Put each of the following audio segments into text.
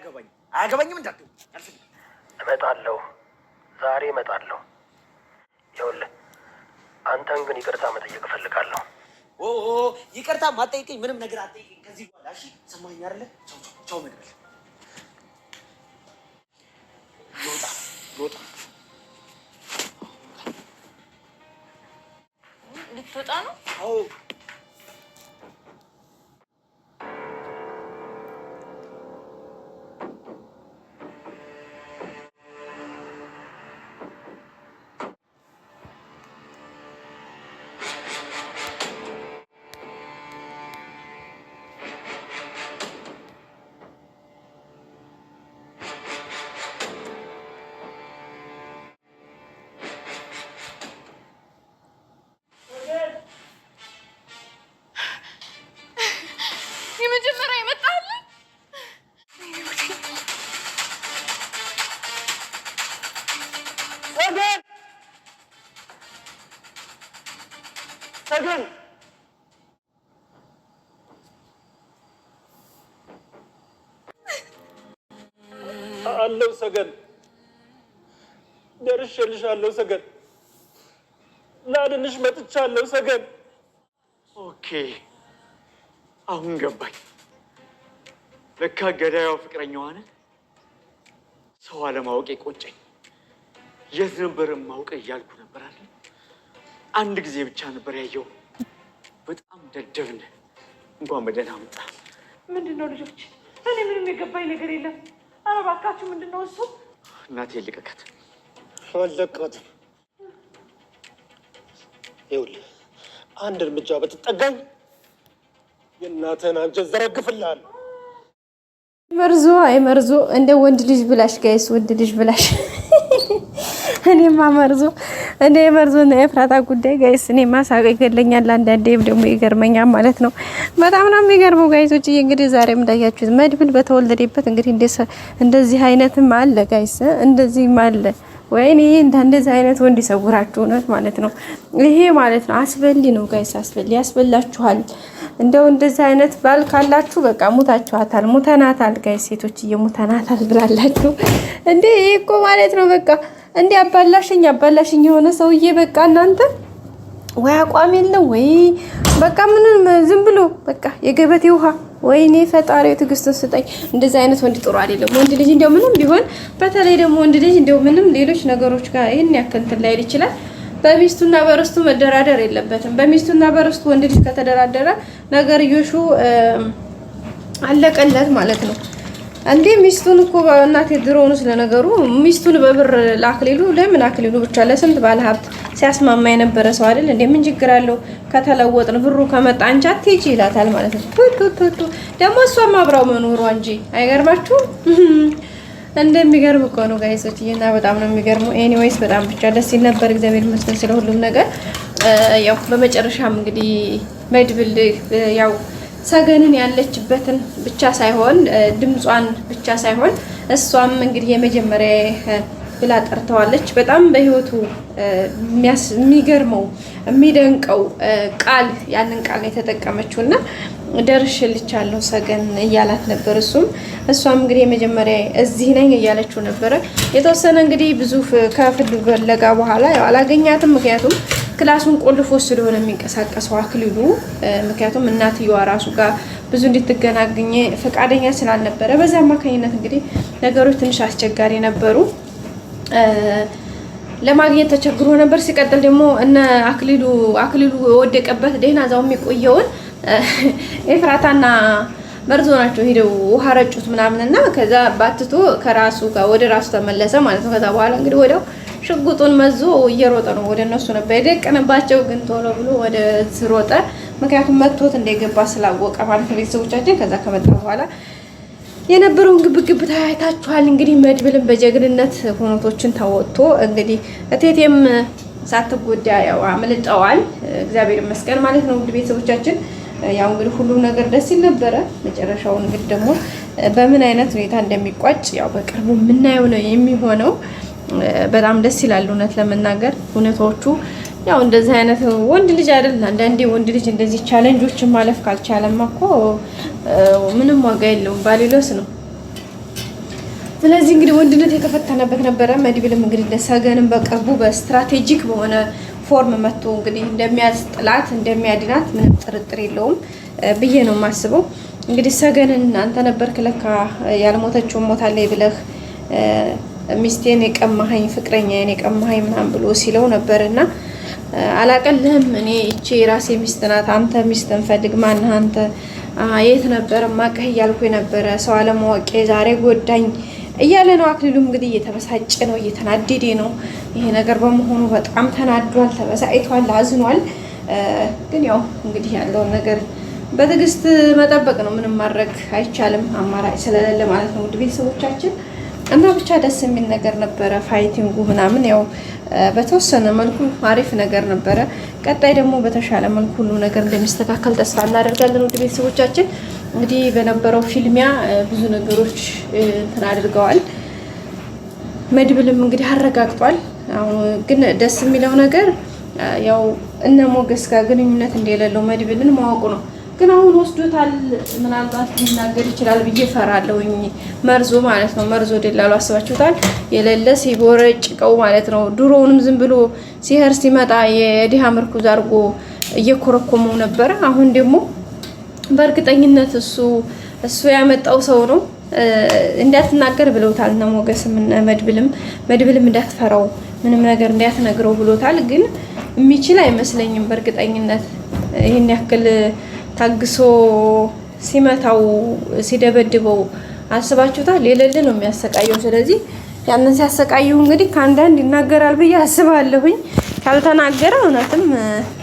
አያገባኝም እንዳትሉ እመጣለሁ ዛሬ እመጣለሁ ይኸውልህ አንተን ግን ይቅርታ መጠየቅ እፈልጋለሁ ይቅርታ ማጠይቀኝ ምንም ነገር አጠይቀኝ ከዚህ በኋላ እሺ ሰማኸኝ አይደለ ቻው መድብል ሎጣ ልትወጣ ነው አዎ ሰገን አለው ሰገን ደርሼልሻለሁ ሰገን ላድንሽ መጥቻለሁ ሰገን ኦኬ አሁን ገባኝ ለካ ገዳያው ፍቅረኛዋ ነህ ሰው አለማወቅ ቆጨኝ የት ነበር ማውቀ እያልኩ ነበር አይደል አንድ ጊዜ ብቻ ነበር ያየው በጣም ደደብ ነህ እንኳን በደህና መጣ ምንድነው ልጆች እኔ ምንም የገባኝ ነገር የለም ኧረ እባካችሁ ምንድነው እሱ እናቴ ልቀቀት አለቀት ይኸውልህ አንድ እርምጃ በትጠጋኝ የእናትህን አንጀት ዘረግፍልሃለሁ መርዞ እንደ ወንድ ልጅ ብላሽ ጋይስ ወንድ ልጅ ብላሽ እኔማ መርዞ ነው የፍራታ ጉዳይ ጋይስ እኔማ ሳቀ ይገለኛል አንዳንዴም ደግሞ ይገርመኛል ማለት ነው በጣም ነው የሚገርመው ጋይሶች እንግዲህ ዛሬም እንዳያችሁት መድብል በተወለደበት እንግዲህ እንደዚህ አይነትም አለ ጋይስ እንደዚህ አለ ወይኔ እንደዚህ አይነት ወንድ ይሰውራችሁ ነው ማለት ነው ይሄ ማለት ነው አስበሊ ነው ጋይስ አስበሊ ያስበላችኋል እንደው እንደዚህ አይነት ባል ካላችሁ በቃ ሙተናታል ጋይስ ሴቶች እየሙተናታል ብላላችሁ እንዴ ይሄ እኮ ማለት ነው በቃ እንዴ አባላሽኝ የሆነ ሰውዬ በቃ እናንተ ወይ አቋም የለው ወይ በቃ ምንም ዝም ብሎ በቃ የገበቴ ውሃ ወይኔ ፈጣሪው ትግስቱን ስጠኝ እንደዚህ አይነት ወንድ ጥሩ አይደለም ወንድ ልጅ እንደው ምንም ቢሆን በተለይ ደግሞ ወንድ ልጅ እንደው ምንም ሌሎች ነገሮች ጋር ይሄን ያክል ላይ ይችላል በሚስቱና በርስቱ መደራደር የለበትም በሚስቱና በርስቱ ወንድ ልጅ ከተደራደረ ነገር ይሹ አለቀለት ማለት ነው አንዴ ሚስቱን እኮ እናቴ ድሮውኑ ስለነገሩ ሚስቱን በብር ላክሊሉ ለምን አክሊሉ ብቻ ለስንት ባለ ሀብት ሲያስማማ የነበረ ሰው አይደል እንዴ ምን ችግር አለው ከተለወጥን ብሩ ከመጣ አንቺ አትሄጂ ይላታል ማለት ነው ቱቱቱ ደግሞ እሷም አብራው መኖሯ እንጂ አይገርማችሁ እንደሚገርም እኮ ነው ጋይሶች እና በጣም ነው የሚገርመው ኤኒዌይስ በጣም ብቻ ደስ ይል ነበር እግዚአብሔር ይመስገን ስለ ሁሉም ነገር ያው በመጨረሻም እንግዲህ መድብል ያው ሰገንን ያለችበትን ብቻ ሳይሆን ድምጿን ብቻ ሳይሆን እሷም እንግዲህ የመጀመሪያ ብላ ጠርተዋለች በጣም በህይወቱ የሚገርመው የሚደንቀው ቃል ያንን ቃል የተጠቀመችውና ደርሽልቻለሁ ሰገን እያላት ነበር እሷም እንግዲህ የመጀመሪያ እዚህ ነኝ እያለችው ነበር የተወሰነ እንግዲህ ብዙ ከፍል በለጋ በኋላ ያው አላገኛትም ምክንያቱም ክላሱን ቆልፎ ስለሆነ የሚንቀሳቀሰው አክሊሉ ምክንያቱም እናትየዋ ራሱ ጋር ብዙ እንድትገናኘ ፈቃደኛ ስላልነበረ በዛ አማካኝነት እንግዲህ ነገሮች ትንሽ አስቸጋሪ ነበሩ ለማግኘት ተቸግሮ ነበር ሲቀጥል ደግሞ እነ አክሊሉ ወደቀበት ደህና ዛው የሚቆየውን ኤፍራታና መርዞ ናቸው ሄደው ውሃ ረጩት ምናምንና ከዛ ባትቶ ከራሱ ጋር ወደ ራሱ ተመለሰ ማለት ነው ከዛ በኋላ እንግዲህ ወዲያው ሽጉጡን መዞ እየሮጠ ነው ወደ እነሱ ነበር የደቀነባቸው ግን ቶሎ ብሎ ወደ ዝሮጠ ምክንያቱም መጥቶት እንደገባ ስላወቀ ማለት ነው ቤተሰቦቻችን ከዛ ከመጣ በኋላ የነበረውን ግብግብ ታይታችኋል እንግዲህ መድብልን በጀግንነት ሆኖቶችን ተወጥቶ እንግዲህ እቴቴም ሳትጎዳ ያው አመልጠዋል እግዚአብሔር ይመስገን ማለት ነው እንግዲህ ቤተሰቦቻችን ያው እንግዲህ ሁሉ ነገር ደስ ይል ነበር መጨረሻው እንግዲህ ደግሞ በምን አይነት ሁኔታ እንደሚቋጭ ያው በቅርቡ ምናየው ነው የሚሆነው በጣም ደስ ይላል እውነት ለመናገር ሁኔታዎቹ ያው እንደዚህ አይነት ወንድ ልጅ አይደል አንዳንዴ ወንድ ልጅ እንደዚህ ቻሌንጆችን ማለፍ ካልቻለማ እኮ ምንም ዋጋ የለውም ባሊሎስ ነው ስለዚህ እንግዲህ ወንድነት የተፈተነበት ነበረ። መድብልም እንግዲህ ለሰገንም በቅርቡ በስትራቴጂክ በሆነ ፎርም መጥቶ እንግዲህ እንደሚያስጥላት እንደሚያድናት ምንም ጥርጥር የለውም ብዬ ነው የማስበው። እንግዲህ ሰገንን አንተ ነበርክ ለካ ያልሞተችው ሞታለች ብለህ ሚስቴን የቀማኸኝ ፍቅረኛዬን የቀማኸኝ ምናምን ብሎ ሲለው ነበርና አላቀልህም እኔ እቺ የራሴ ሚስት ናት፣ አንተ ሚስትን ፈልግ፣ ማነህ አንተ የት ነበር ማቀህ እያልኩ ነበረ፣ ሰው አለማወቄ ዛሬ ጎዳኝ እያለ ነው። አክሊሉም እንግዲህ እየተበሳጨ ነው፣ እየተናደደ ነው። ይሄ ነገር በመሆኑ በጣም ተናዷል፣ ተበሳጭቷል፣ አዝኗል። ግን ያው እንግዲህ ያለውን ነገር በትዕግስት መጠበቅ ነው። ምንም ማድረግ አይቻልም፣ አማራጭ ስለሌለ ማለት ነው። ውድ ቤተሰቦቻችን እና ብቻ ደስ የሚል ነገር ነበረ ፋይቲንጉ ምናምን ያው በተወሰነ መልኩ አሪፍ ነገር ነበረ። ቀጣይ ደግሞ በተሻለ መልኩ ሁሉ ነገር እንደሚስተካከል ተስፋ እናደርጋለን። ውድ ቤተሰቦቻችን እንግዲህ በነበረው ፊልሚያ ብዙ ነገሮች እንትን አድርገዋል። መድብልም እንግዲህ አረጋግጧል። አሁን ግን ደስ የሚለው ነገር ያው እነ ሞገስ ጋር ግንኙነት እንደሌለው መድብልን ማወቁ ነው። ግን አሁን ወስዶታል። ምናልባት ሊናገር ይችላል ብዬ ፈራለሁኝ። መርዞ ማለት ነው። መርዞ ደላሉ አስባችሁታል? የሌለ ሲቦረጭቀው ማለት ነው። ድሮውንም ዝም ብሎ ሲሄር ሲመጣ የዲሃ ምርኩዝ አድርጎ እየኮረኮመው ነበረ። አሁን ደግሞ በእርግጠኝነት እሱ ያመጣው ሰው ነው። እንዳትናገር ብለውታል እነ ሞገስም እነ መድብልም እንዳትፈራው ምንም ነገር እንዳትነግረው ብሎታል። ግን የሚችል አይመስለኝም በእርግጠኝነት ይህን ያክል ታግሶ ሲመታው ሲደበድበው አስባችሁታል? የሌለ ነው የሚያሰቃየው። ስለዚህ ያንን ሲያሰቃየው እንግዲህ ከአንዳንድ ይናገራል ብዬ አስባለሁኝ። ካልተናገረ እውነትም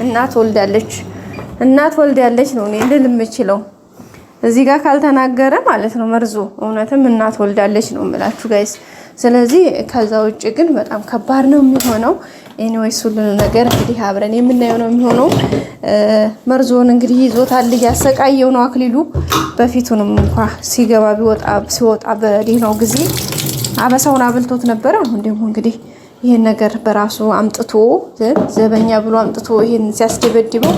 እናት ወልዳለች ነው እኔ ልል የምችለው። እዚህ ጋር ካልተናገረ ማለት ነው መርዞ እውነትም እናት ወልዳለች ነው የምላችሁ ጋይስ። ስለዚህ ከዛ ውጭ ግን በጣም ከባድ ነው የሚሆነው። ኤኒዌይስ ሁሉን ነገር እንግዲህ አብረን የምናየው ነው የሚሆነው። መርዞን እንግዲህ ይዞታል፣ እያሰቃየው ነው አክሊሉ። በፊቱንም እንኳ ሲገባ ሲወጣ በዲናው ጊዜ አበሳውን አብልቶት ነበረ። አሁን ደግሞ እንግዲህ ይሄን ነገር በራሱ አምጥቶ ዘበኛ ብሎ አምጥቶ ይሄን ሲያስደበድበው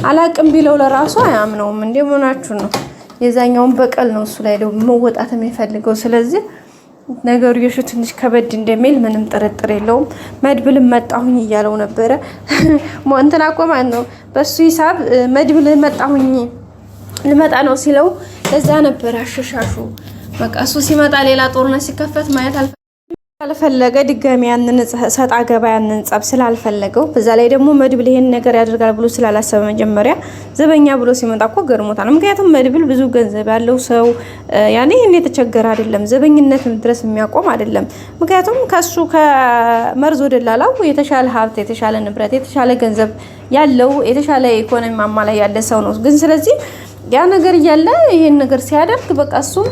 አላቅም ቢለው ለራሱ አያምነውም። እንደምናችሁ ነው የዛኛውን በቀል ነው እሱ ላይ ደግሞ መወጣት የሚፈልገው። ስለዚህ ነገሩ የሹ ትንሽ ከበድ እንደሚል ምንም ጥርጥር የለውም። መድብልም መጣሁኝ እያለው ነበረ። እንትና እኮ ማለት ነው በሱ ሂሳብ መድብል መጣሁኝ ልመጣ ነው ሲለው ለዛ ነበር አሸሻሹ። በቃ እሱ ሲመጣ ሌላ ጦርነት ሲከፈት ማየት አልፈለገ። ድጋሚ ያንን ሰጣ ገባ ያንን ጸብ ስላልፈለገው፣ በዛ ላይ ደግሞ መድብል ይሄን ነገር ያደርጋል ብሎ ስላላሰበ መጀመሪያ ዘበኛ ብሎ ሲመጣ እኮ ገርሞታል። ምክንያቱም መድብል ብዙ ገንዘብ ያለው ሰው ያኔ ይሄን የተቸገረ አይደለም፣ ዘበኝነት ድረስ የሚያቆም አይደለም። ምክንያቱም ከሱ ከመርዞ ደላላው የተሻለ ሀብት፣ የተሻለ ንብረት፣ የተሻለ ገንዘብ ያለው የተሻለ ኢኮኖሚ ማማ ላይ ያለ ሰው ነው። ግን ስለዚህ ያ ነገር እያለ ይሄን ነገር ሲያደርግ በቃ እሱም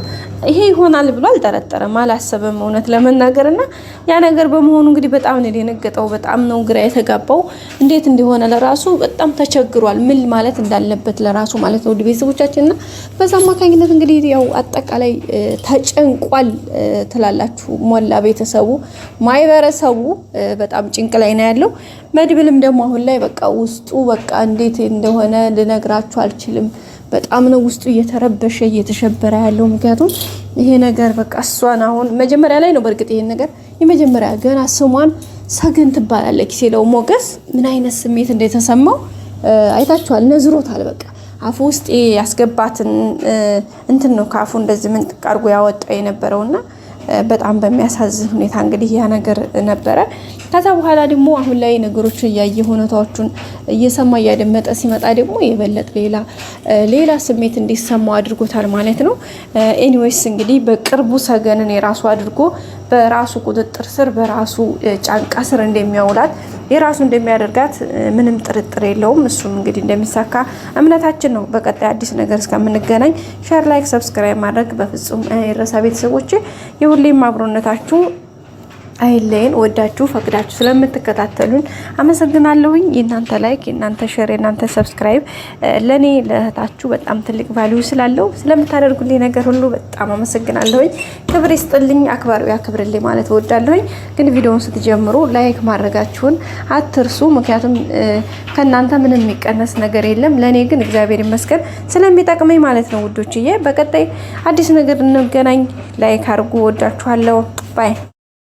ይሄ ይሆናል ብሎ አልጠረጠረም፣ አላሰበም እውነት ለመናገርና ያ ነገር በመሆኑ እንግዲህ በጣም ነው የደነገጠው፣ በጣም ነው ግራ የተጋባው። እንዴት እንደሆነ ለራሱ በጣም ተቸግሯል፣ ምን ማለት እንዳለበት ለራሱ ማለት ነው። ቤተሰቦቻችንና በዛ አማካኝነት እንግዲህ ያው አጠቃላይ ተጨንቋል ትላላችሁ። ሞላ ቤተሰቡ ማይበረሰቡ በጣም ጭንቅ ላይ ነው ያለው። መድብልም ደግሞ አሁን ላይ በቃ ውስጡ በቃ እንዴት እንደሆነ ልነግራችሁ አልችልም። በጣም ነው ውስጡ እየተረበሸ እየተሸበረ ያለው። ምክንያቱም ይሄ ነገር በቃ እሷን አሁን መጀመሪያ ላይ ነው በእርግጥ ይሄን ነገር የመጀመሪያ ገና ስሟን ሰገን ትባላለች ሲለው ሞገስ ምን አይነት ስሜት እንደተሰማው አይታችኋል። ነዝሮታል። በቃ አፉ ውስጥ ያስገባትን እንትን ነው ካፉ እንደዚህ ምን አድርጎ ያወጣው የነበረውና በጣም በሚያሳዝን ሁኔታ እንግዲህ ያ ነገር ነበረ። ከዛ በኋላ ደግሞ አሁን ላይ ነገሮች እያየ ሁኔታዎቹን እየሰማ እያደመጠ ሲመጣ ደግሞ የበለጠ ሌላ ስሜት እንዲሰማው አድርጎታል ማለት ነው። ኤኒዌይስ እንግዲህ በቅርቡ ሰገንን የራሱ አድርጎ በራሱ ቁጥጥር ስር በራሱ ጫንቃ ስር እንደሚያውላት የራሱ እንደሚያደርጋት ምንም ጥርጥር የለውም። እሱም እንግዲህ እንደሚሳካ እምነታችን ነው። በቀጣይ አዲስ ነገር እስከምንገናኝ ሼር፣ ላይክ፣ ሰብስክራይብ ማድረግ በፍጹም አይረሳ። ቤተሰቦቼ የሁሌም አብሮነታችሁ አይለየን። ወዳችሁ ፈቅዳችሁ ስለምትከታተሉን አመሰግናለሁኝ። የእናንተ ላይክ፣ የእናንተ ሼር፣ የእናንተ ሰብስክራይብ ለኔ ለእህታችሁ በጣም ትልቅ ቫልዩ ስላለው ስለምታደርጉልኝ ነገር ሁሉ በጣም አመሰግናለሁኝ። ክብር ይስጥልኝ፣ አክባሪው ያክብርልኝ ማለት እወዳለሁኝ። ግን ቪዲዮውን ስትጀምሩ ላይክ ማድረጋችሁን አትርሱ። ምክንያቱም ከእናንተ ምንም የሚቀነስ ነገር የለም። ለኔ ግን እግዚአብሔር ይመስገን ስለሚጠቅመኝ ማለት ነው ውዶችዬ። በቀጣይ አዲስ ነገር እንገናኝ። ላይክ አድርጉ። ወዳችኋለሁ። ባይ